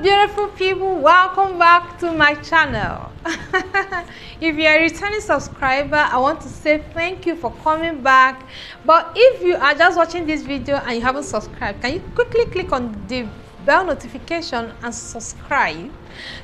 beautiful people, welcome back to my channel. If you are a returning subscriber, I want to say thank you for coming back. But if you are just watching this video and you haven't subscribed, can you quickly click on the bell notification and subscribe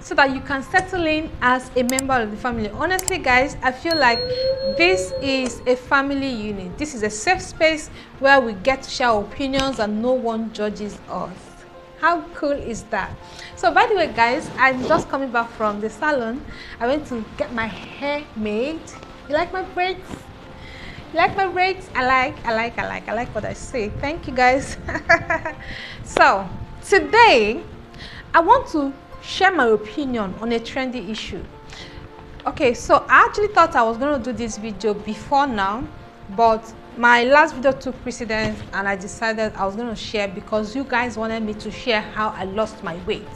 so that you can settle in as a member of the family. Honestly guys, I feel like this is a family unit. This is a safe space where we get to share opinions and no one judges us. How cool is that? So by the way guys, I'm just coming back from the salon. I went to get my hair made. You like my braids? You like my braids? I like what I say. Thank you guys. So today I want to share my opinion on a trendy issue. Okay, so I actually thought I was going to do this video before now, but my last video took precedence and I decided I was going to share because you guys wanted me to share how I lost my weight.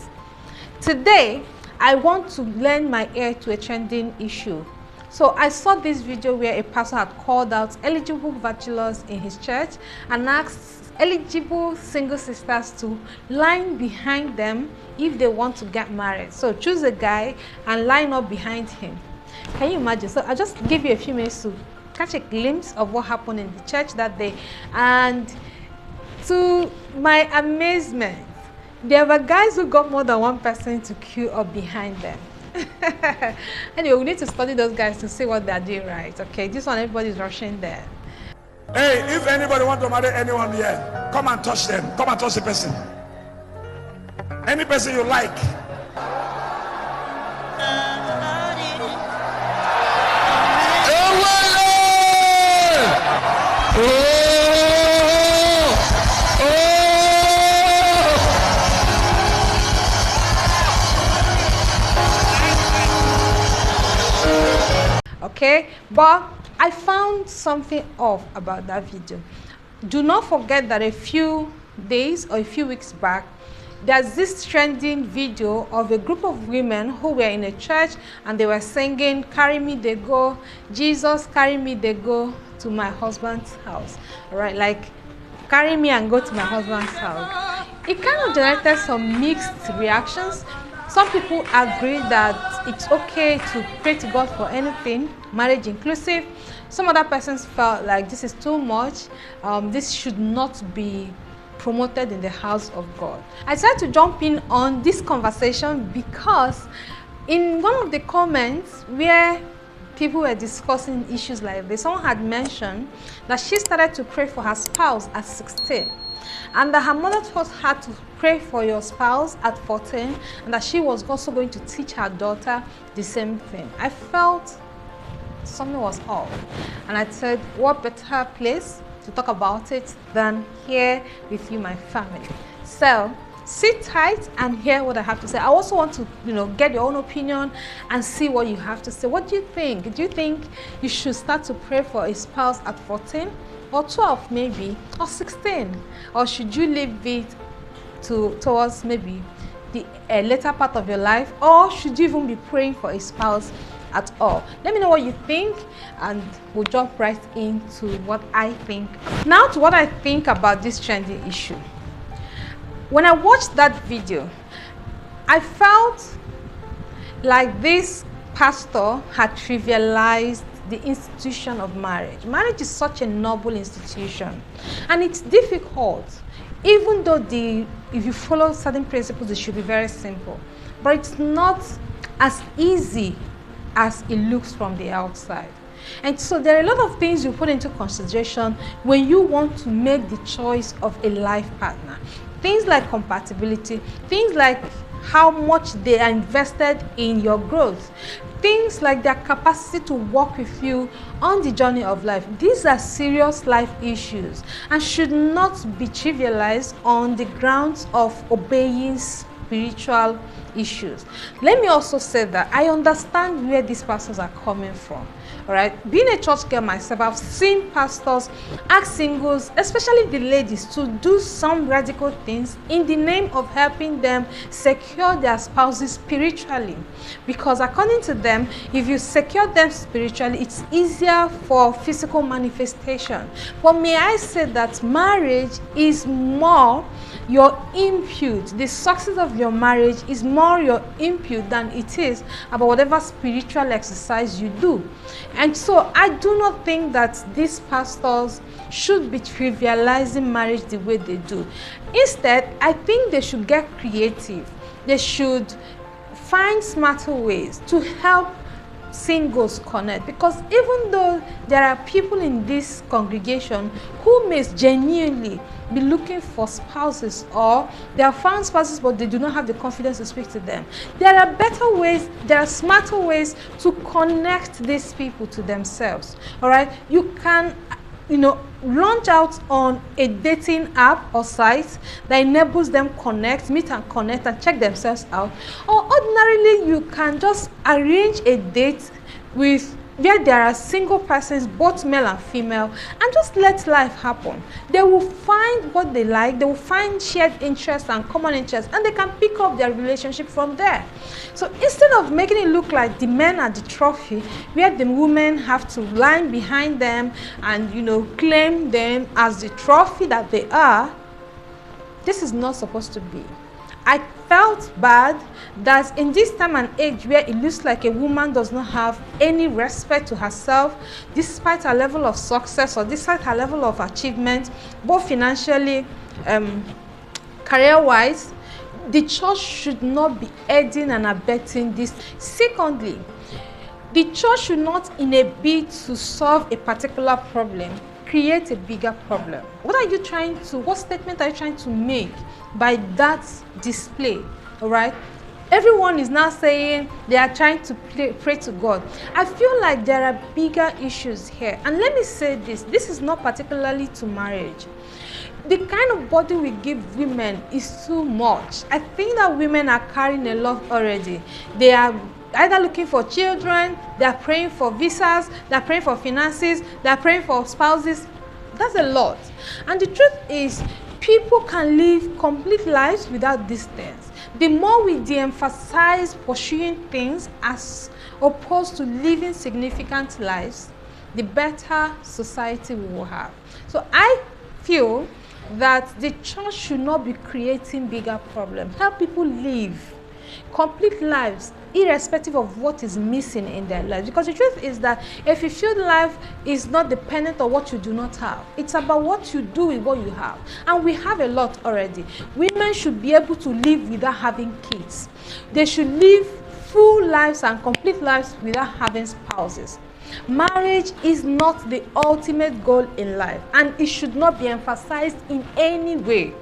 Today I want to lend my ear to a trending issue. So I saw this video where a pastor had called out eligible bachelors in his church and asked eligible single sisters to line behind them if they want to get married. So choose a guy and line up behind him. Can you imagine? So I'll just give you a few minutes to catch a glimpse of what happened in the church that day. And to my amazement, there were guys who got more than one person to queue up behind them. Anyway, we need to study those guys to see what they're doing right. Okay, this one everybody's rushing there. Hey, if anybody want to marry anyone here, come and touch them. Come and touch the person. Any person you like. Okay, but I found something off about that video. Do not forget that a few days or a few weeks back, there's this trending video of a group of women who were in a church and they were singing, "Carry me they go, Jesus carry me they go to my husband's house." All right, like carry me and go to my husband's house. It kind of generated some mixed reactions. Some people agree that it's okay to pray to God for anything, marriage inclusive. Some other persons felt like this is too much. This should not be promoted in the house of God. I decided to jump in on this conversation because in one of the comments where people were discussing issues like this, someone had mentioned that she started to pray for her spouse at 16. And that her mother taught her to pray for your spouse at 14, and that she was also going to teach her daughter the same thing. I felt something was off, and I said, what better place to talk about it than here with you, my family. So sit tight and hear what I have to say. I also want to, get your own opinion and see what you have to say. What do you think? Do you think you should start to pray for a spouse at 14? Or 12 maybe, or 16, or should you leave it towards maybe the later part of your life, or should you even be praying for a spouse at all? Let me know what you think and we'll jump right into what I think. Now to what I think about this trendy issue. When I watched that video, I felt like this pastor had trivialized the institution of marriage. Marriage is such a noble institution and it's difficult, even though if you follow certain principles it should be very simple, but it's not as easy as it looks from the outside. And so there are a lot of things you put into consideration when you want to make the choice of a life partner. Things like compatibility, things like how much they are invested in your growth, things like their capacity to walk with you on the journey of life. These are serious life issues and should not be trivialized on the grounds of obeying spiritual issues. Let me also say that I understand where these pastors are coming from. All right, being a church girl myself, I've seen pastors ask singles, especially the ladies, to do some radical things in the name of helping them secure their spouses spiritually. Because according to them, if you secure them spiritually, it's easier for physical manifestation. But may I say that marriage is more your input, the success of your marriage is more your input than it is about whatever spiritual exercise you do. And so I do not think that these pastors should be trivializing marriage the way they do. Instead, I think they should get creative. They should find smarter ways to help singles connect, because even though there are people in this congregation who may genuinely be looking for spouses, or they have found spouses but they do not have the confidence to speak to them, there are better ways, there are smarter ways to connect these people to themselves. All right, you can launch out on a dating app or site that enables them meet and connect and check themselves out. Or ordinarily, you can just arrange a date where there are single persons, both male and female, and just let life happen. They will find what they like, they will find shared interests and common interests, and they can pick up their relationship from there. So instead of making it look like the men are the trophy, where the women have to line behind them and claim them as the trophy that they are, this is not supposed to be. I felt bad that in this time and age where it looks like a woman does not have any respect to herself, despite her level of success or despite her level of achievement, both financially, career-wise, the church should not be aiding and abetting this. Secondly, the church should not, in a bid to solve a particular problem, create a bigger problem. What statement are you trying to make by that display? All right, everyone is now saying they are trying to pray to God. I feel like there are bigger issues here, and let me say this is not particularly to marriage. The kind of body we give women is too much. I think that women are carrying a lot already. They are either looking for children, they are praying for visas, they are praying for finances, they are praying for spouses. That's a lot. And the truth is, people can live complete lives without these things. The more we de-emphasize pursuing things as opposed to living significant lives, the better society we will have. So I feel that the church should not be creating bigger problems. Help people live complete lives, irrespective of what is missing in their lives. Because the truth is that a fulfilled life is not dependent on what you do not have. It's about what you do with what you have. And we have a lot already. Women should be able to live without having kids. They should live full lives and complete lives without having spouses. Marriage is not the ultimate goal in life, and it should not be emphasized in any way.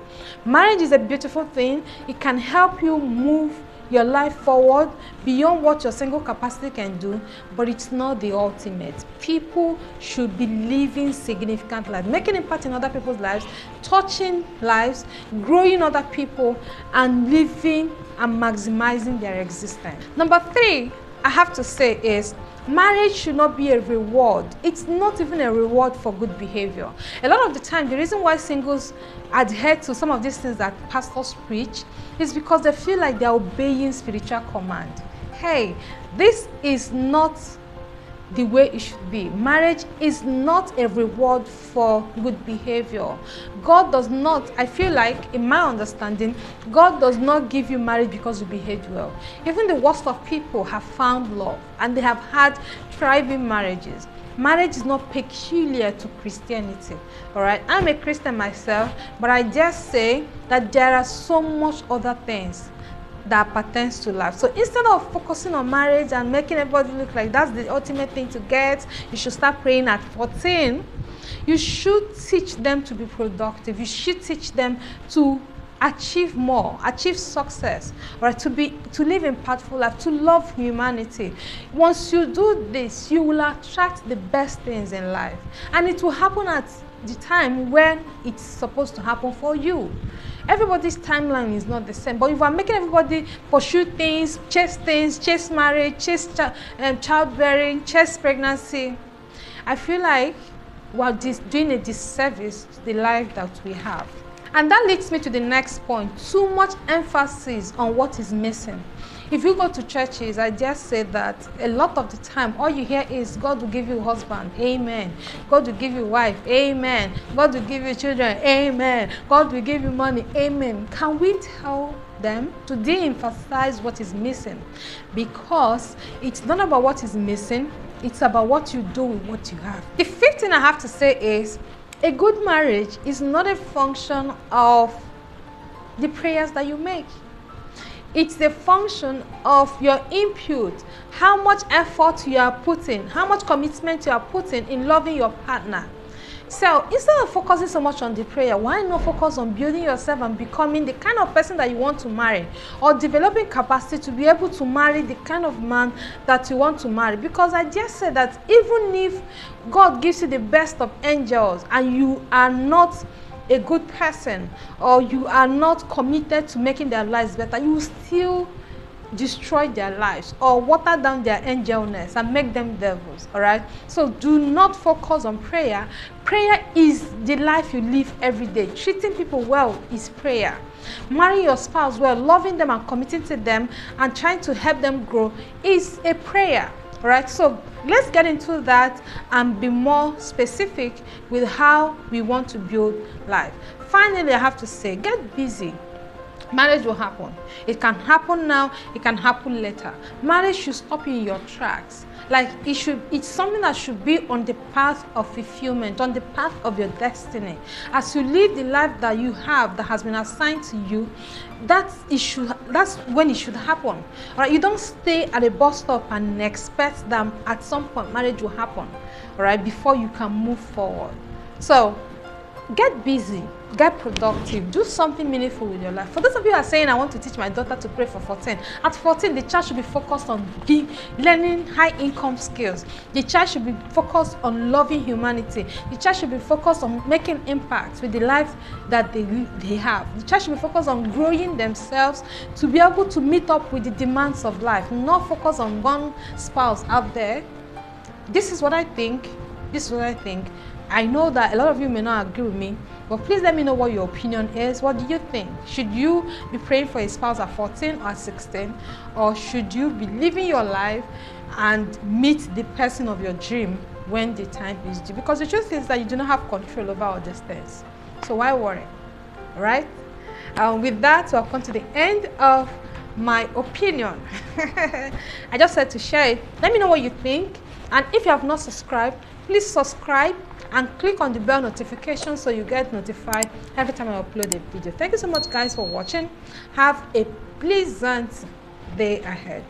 Marriage is a beautiful thing. It can help you move your life forward beyond what your single capacity can do, but it's not the ultimate. People should be living significant lives, making impact in other people's lives, touching lives, growing other people, and living and maximizing their existence. Number 3, I have to say is, marriage should not be a reward. It's not even a reward for good behavior. A lot of the time, the reason why singles adhere to some of these things that pastors preach is because they feel like they're obeying spiritual command. Hey, this is not the way it should be. Marriage is not a reward for good behavior. God does not, I feel like, in my understanding, God does not give you marriage because you behaved well. Even the worst of people have found love and they have had thriving marriages. Marriage is not peculiar to Christianity. All right, I'm a Christian myself, but I dare say that there are so much other things that pertains to life. So instead of focusing on marriage and making everybody look like that's the ultimate thing to get, you should start praying at 14. You should teach them to be productive. You should teach them to achieve more, achieve success, right? To live impactful life, to love humanity. Once you do this, you will attract the best things in life, and it will happen at the time when it's supposed to happen for you. Everybody's timeline is not the same, but if we're making everybody pursue things, chase marriage, chase childbearing, chase pregnancy, I feel like we're doing a disservice to the life that we have. And that leads me to the next point: too much emphasis on what is missing. If you go to churches, I just say that a lot of the time, all you hear is, God will give you a husband, amen. God will give you a wife, amen. God will give you children, amen. God will give you money, amen. Can we tell them to de-emphasize what is missing? Because it's not about what is missing, it's about what you do with what you have. The fifth thing I have to say is, a good marriage is not a function of the prayers that you make. It's the function of your input, how much effort you are putting, how much commitment you are putting in loving your partner. So instead of focusing so much on the prayer, why not focus on building yourself and becoming the kind of person that you want to marry, or developing capacity to be able to marry the kind of man that you want to marry? Because I just said that even if God gives you the best of angels and you are not a good person, or you are not committed to making their lives better, you will still destroy their lives or water down their angelness and make them devils. All right, so do not focus on prayer. Prayer is the life you live every day. Treating people well is prayer. Marrying your spouse well, loving them and committing to them and trying to help them grow is a prayer. All right, so let's get into that and be more specific with how we want to build life. Finally, I have to say, get busy. Marriage will happen. It can happen now, it can happen later. Marriage should stop you in your tracks. Like it's something that should be on the path of fulfillment, on the path of your destiny. As you live the life that you have, that has been assigned to you, that's when it should happen. All right, you don't stay at a bus stop and expect that at some point marriage will happen, all right, before you can move forward. So get busy, get productive, do something meaningful with your life. For those of you who are saying, I want to teach my daughter to pray for 14. At 14, the child should be focused on learning high income skills. The child should be focused on loving humanity. The child should be focused on making impact with the life that they have. The child should be focused on growing themselves to be able to meet up with the demands of life, not focus on one spouse out there. This is what I think. This is what I think. I know that a lot of you may not agree with me, but please let me know what your opinion is. What do you think? Should you be praying for a spouse at 14 or 16? Or should you be living your life and meet the person of your dream when the time is due? Because the truth is that you do not have control over all these things. So why worry? All right? With that, we've come to the end of my opinion. I just said to share it. Let me know what you think. And if you have not subscribed, please subscribe and click on the bell notification so you get notified every time I upload a video. Thank you so much, guys, for watching. Have a pleasant day ahead.